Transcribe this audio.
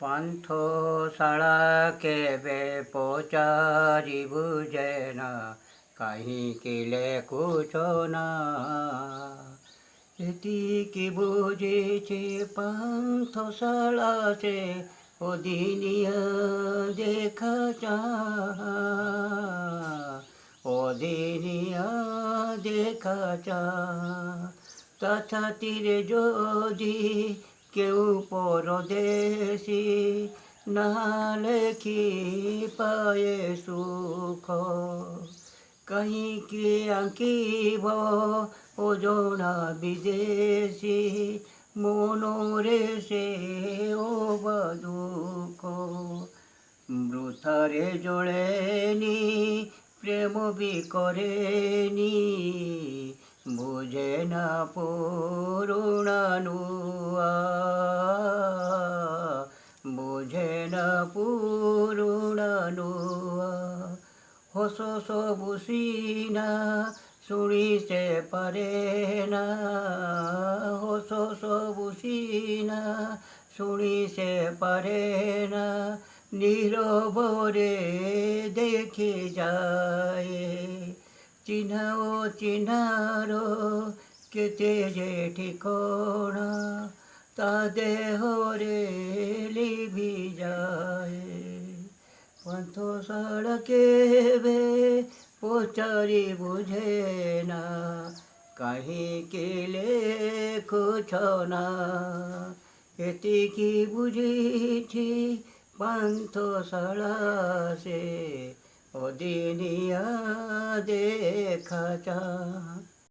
ପାନ୍ଥଶାଳା କେବେ ପଚାରି ବୁଝେନା, କାହିଁକି ଲେଖୁଛ ନା। ଏତିକି ବୁଝିଛି ପାନ୍ଥଶାଳା ସେ ଅଦିନିଆ ଦେଖା ଚାହା, অদিনিয়া দেখা চায়। তা ছাতিরে যদি কেউ পরদেশী না লেখি পায়ে সুখ, কাহিঁকি আঁকিব অজনা বিদেশী মনরে সে অবা দুঃখ। বৃথারে জড়েনি প্রেম বি করেনি, বুঝে না পুরুণা নুয়া, বুঝে না পুরুণা নুয়া। হস সবু সিনা শুনিতে পারে না, হস সবু সিনা শুনিতে পারে না, নীরবরে দেখে যায়। চিহ্না ও চিহ্নার কেতে যে ঠিকনা, তা দেহরে লিভি যায়। পান্থশালা কেবে পচারি বুঝে না, কাহিঁকি লেখুছ না। এতিকি বুঝিছি পান্থশালা সে অদিনিয়া দেখা চায়।